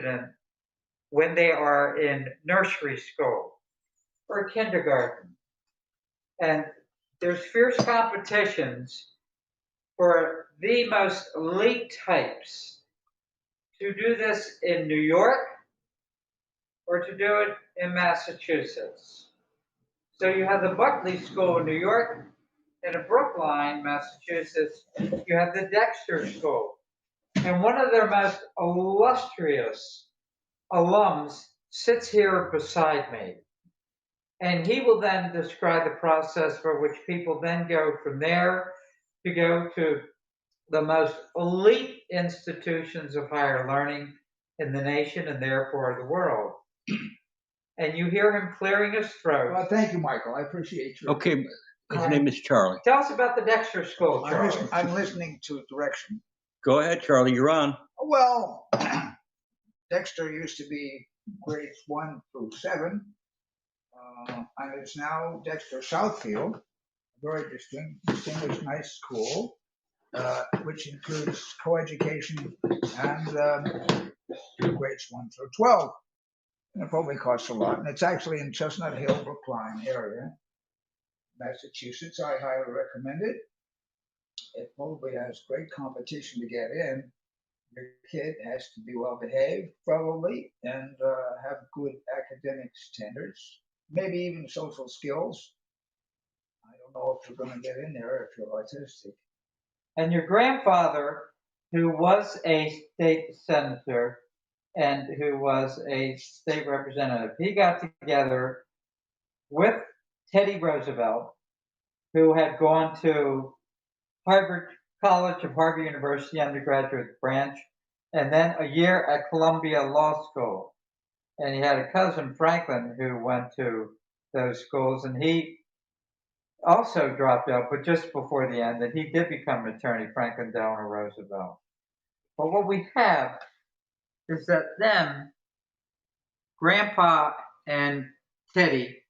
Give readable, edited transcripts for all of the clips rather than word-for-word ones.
president when they are in nursery school or kindergarten. And there's fierce competitions for the most elite types to do this in New York or to do it in Massachusetts. So you have the Buckley School in New York, and in Brookline, Massachusetts, you have the Dexter School. And one of their most illustrious alums sits here beside me. And he will then describe the process for which people then go from there to go to the most elite institutions of higher learning in the nation and therefore the world. And you hear him clearing his throat. Well, thank you, Michael. I appreciate you. Okay, his name is Charlie. Tell us about the Dexter School, Charlie. I'm listening to direction. Go ahead, Charlie, you're on. Well, Dexter used to be grades 1 through 7, and it's now Dexter Southfield, a very distinguished, nice school, which includes coeducation and grades 1 through 12. And it probably costs a lot. And it's actually in Chestnut Hill, Brookline area, Massachusetts. I highly recommend it. It probably has great competition to get in. Your kid has to be well behaved, probably, and have good academic standards, maybe even social skills. I don't know if you're going to get in there if you're autistic. And your grandfather, who was a state senator and who was a state representative, he got together with Teddy Roosevelt, who had gone to Harvard College of Harvard University undergraduate branch, and then a year at Columbia Law School. And he had a cousin, Franklin, who went to those schools, and he also dropped out, but just before the end, and he did become an attorney, Franklin Delano Roosevelt. But what we have is that them, Grandpa and Teddy,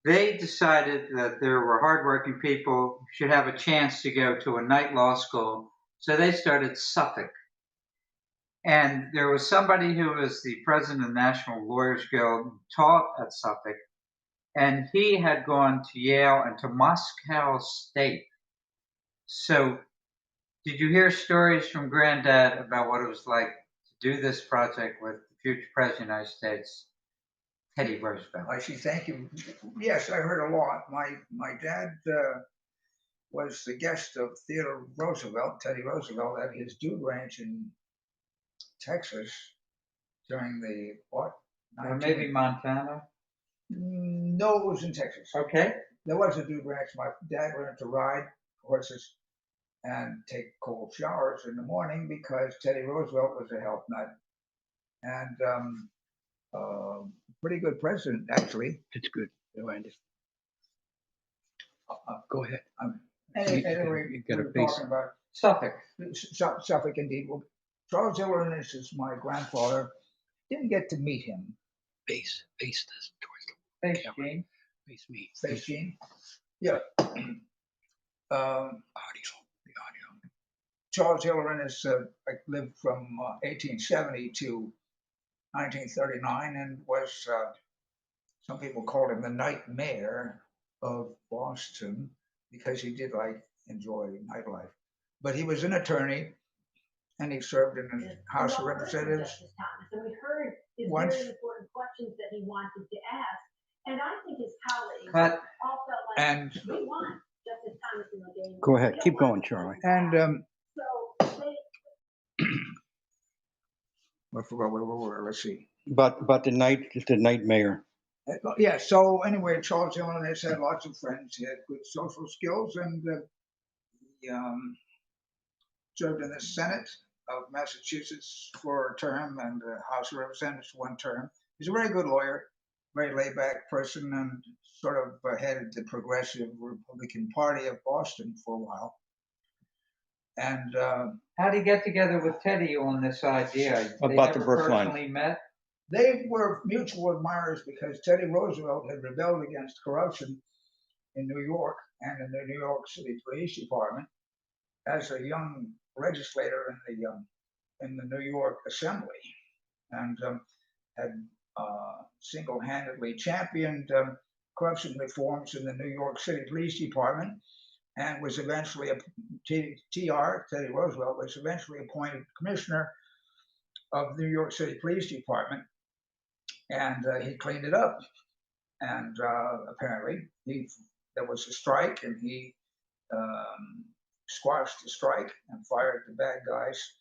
they decided that there were hardworking people who should have a chance to go to a night law school, so they started Suffolk. And there was somebody who was the president of the National Lawyers Guild who taught at Suffolk, and he had gone to Yale and to Moscow State. So did you hear stories from Granddad about what it was like to do this project with the future president of the United States, Teddy Roosevelt? I see. Thank you. Yes, I heard a lot. My dad was the guest of Theodore Roosevelt, Teddy Roosevelt, at his dude ranch in Texas during the what? Or maybe Montana? No, it was in Texas. Okay. There was a dude ranch. My dad learned to ride horses and take cold showers in the morning because Teddy Roosevelt was a health nut and pretty good president, actually. It's good. Go ahead. Anyway, You got a we're base. talking about Suffolk. Suffolk, indeed. Well, Charles Illerness is my grandfather. Didn't get to meet him. Face this towards Thanks, camera. Gene. Face me. Face Gene? Yeah. Audio. The audio. Charles Illerness lived from 1870 to 1939 and was, some people called him the night mayor of Boston because he did enjoy nightlife. But he was an attorney and he served in the House of Representatives. And we heard his Once. very important questions that he wanted to ask. And I think his colleagues Cut. all felt like And we want Justice Thomas in the game. Go ahead. We don't Keep want going, Charlie. and So they I forgot where we were. Let's see. But the night mayor. Yeah. So anyway, Charles Illerness had lots of friends. He had good social skills, and he served in the Senate of Massachusetts for a term and the House of Representatives one term. He's a very good lawyer, very laid-back person, and sort of headed the Progressive Republican Party of Boston for a while. And How did he get together with Teddy on this idea? They About the never Brookline. personally met? they were mutual admirers because Teddy Roosevelt had rebelled against corruption in New York and in the New York City Police Department as a young legislator in the New York Assembly. and had single-handedly championed corruption reforms in the New York City Police Department, and was eventually Teddy Roosevelt was eventually appointed commissioner of the New York City Police Department, and he cleaned it up. And apparently, there was a strike, and he squashed the strike and fired the bad guys.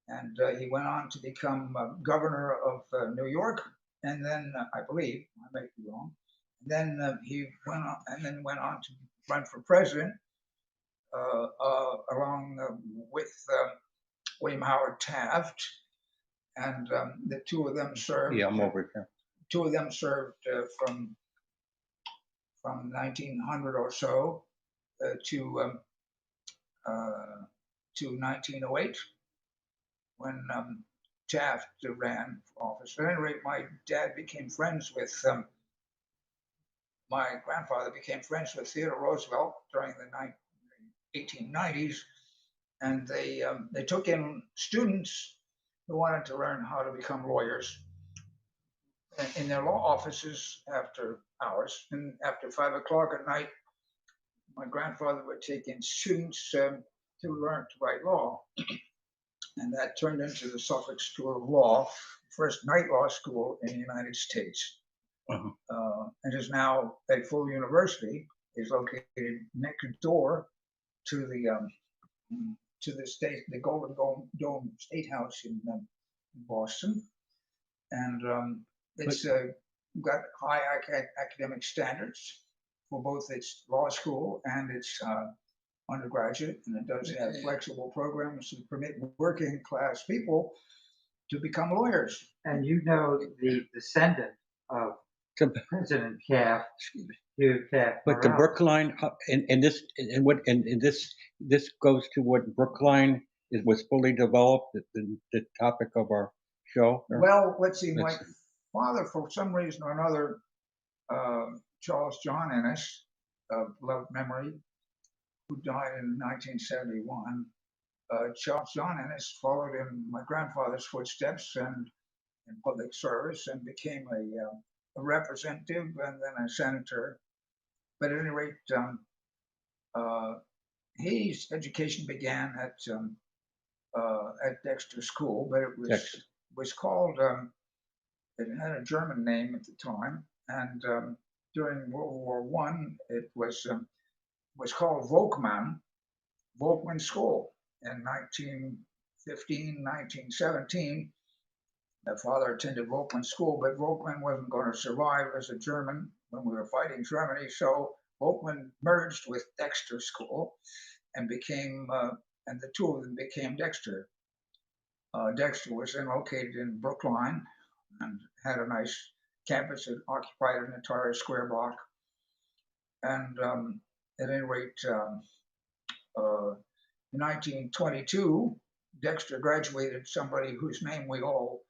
And he went on to become governor of New York, and then I believe I may be wrong. And then he went on to run for president along with William Howard Taft, and the two of them served. Yeah, I'm over here. Two of them served from 1900 or so to 1908, when Taft ran for office. At any rate, my dad became friends with my grandfather became friends with Theodore Roosevelt during the 1890s, and they took in students who wanted to learn how to become lawyers in their law offices after hours. And after 5 o'clock at night, my grandfather would take in students to learn to write law. And that turned into the Suffolk School of Law, first night law school in the United States. It is now a full university. It's located next door to the Golden Dome State House in Boston, and it's got high academic standards for both its law school and its undergraduate, and it does have flexible programs to permit working class people to become lawyers. And you know the descendant of President Taft, Hugh Taft. But the Morrell. Brookline, and this goes to what Brookline was fully developed, the topic of our show. Well, let's see. My father, for some reason or another, Charles John Ennis, of loved memory, who died in 1971. Charles John Ennis followed in my grandfather's footsteps and in public service, and became a representative and then a senator. But at any rate, his education began at Dexter School, but it was called. It had a German name at the time, and during World War I, it was called Volkmann School. In 1915, 1917, my father attended Volkmann School, but Volkmann wasn't going to survive as a German when we were fighting Germany, so Volkmann merged with Dexter School and became, and the two of them became Dexter. Dexter was then located in Brookline and had a nice campus that occupied an entire square block. And at any rate, in 1922, Dexter graduated somebody whose name we all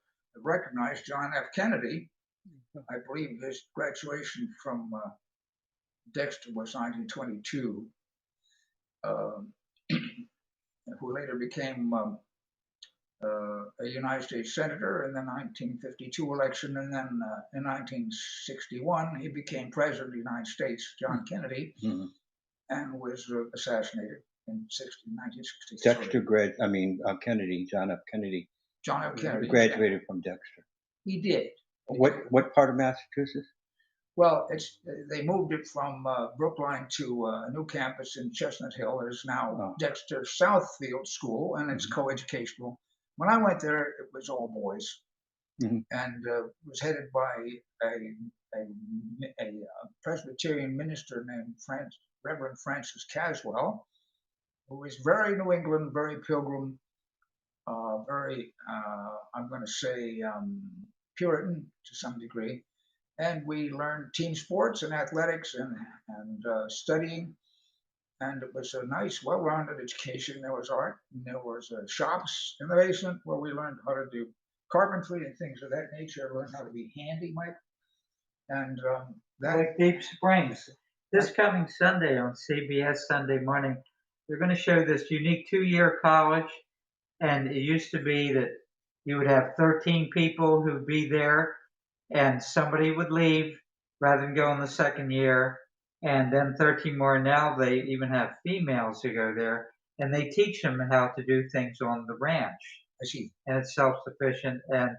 recognize, John F. Kennedy. I believe his graduation from Dexter was 1922, who later became a United States Senator in the 1952 election, and then in 1961 he became President of the United States, John Kennedy, and was assassinated in 1963. Dexter Kennedy, John F. Kennedy. John F. Kennedy graduated from Dexter. He did. What part of Massachusetts? Well, they moved it from Brookline to a new campus in Chestnut Hill. It is now Dexter Southfield School, and it's co-educational. When I went there, it was all boys, and was headed by a Presbyterian minister named Reverend Francis Caswell, who was very New England, very Pilgrim, very, I'm going to say, Puritan to some degree. And we learned team sports and athletics and studying. And it was a nice, well-rounded education. There was art, and there was shops in the basement where we learned how to do carpentry and things of that nature. Learned how to be handy, Mike. And like Deep Springs. This coming Sunday on CBS Sunday Morning, they're going to show this unique 2-year college. And it used to be that you would have 13 people who'd be there, and somebody would leave rather than go in the second year, and then 13 more. Now they even have females who go there, and they teach them how to do things on the ranch, I see. and it's self-sufficient. And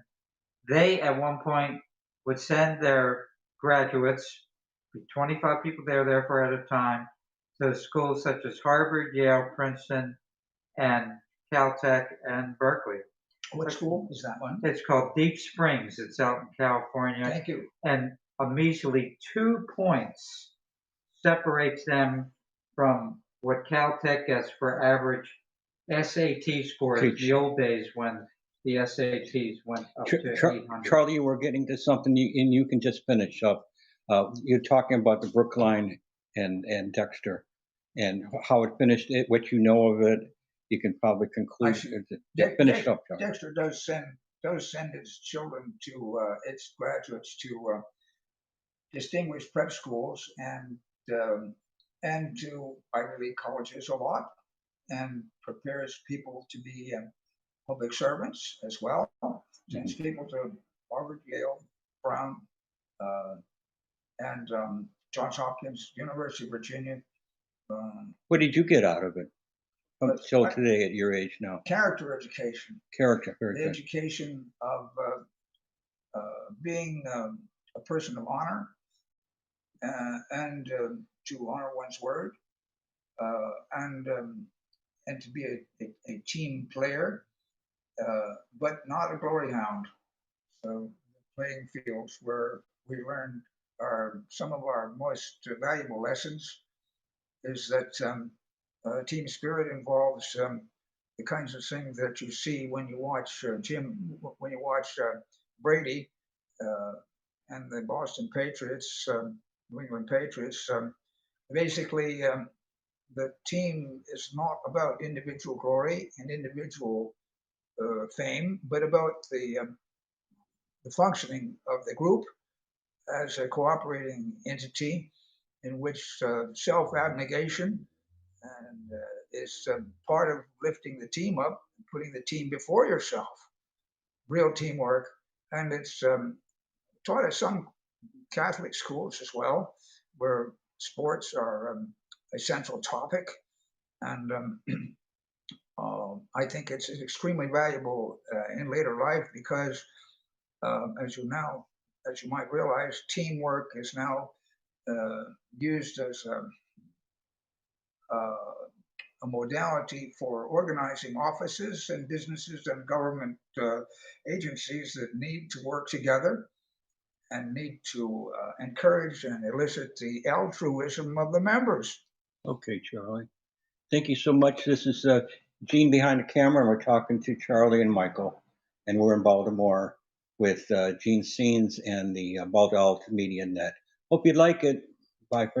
they, at one point, would send their graduates, 25 people there for at a time, to schools such as Harvard, Yale, Princeton, and Caltech and Berkeley. What school is that one? It's called Deep Springs. It's out in California. Thank you. And a measly 2 points separates them from what Caltech gets for average SAT scores in the old days when the SATs went up to 800. Charlie, we're getting to something, and you can just finish up. You're talking about the Brookline and Dexter, and how it finished. What you know of it, you can probably conclude. Finish up, Charlie. Dexter does send its children to its graduates to distinguished prep schools and to Ivy League colleges a lot, and prepares people to be public servants as well. Sends people to Harvard, Yale, Brown, and Johns Hopkins, University of Virginia. What did you get out of it until today at your age now? Character education. Character. The education of being a person of honor and to honor one's word and to be a team player, but not a glory hound. So playing fields where we learned some of our most valuable lessons is that team spirit involves the kinds of things that you see when you watch when you watch Brady and the Boston Patriots, New England Patriots. Basically, the team is not about individual glory and individual fame, but about the functioning of the group as a cooperating entity in which self-abnegation and is part of lifting the team up, putting the team before yourself, real teamwork. And it's taught at some Catholic schools as well, where sports are a central topic. And I think it's extremely valuable in later life because, as you might realize, teamwork is now used as a modality for organizing offices and businesses and government agencies that need to work together and need to encourage and elicit the altruism of the members. Okay, Charlie. Thank you so much. This is Gene behind the camera, and we're talking to Charlie and Michael, and we're in Baltimore with Gene Scenes and the Baltimore Media Net. Hope you like it. Bye for now.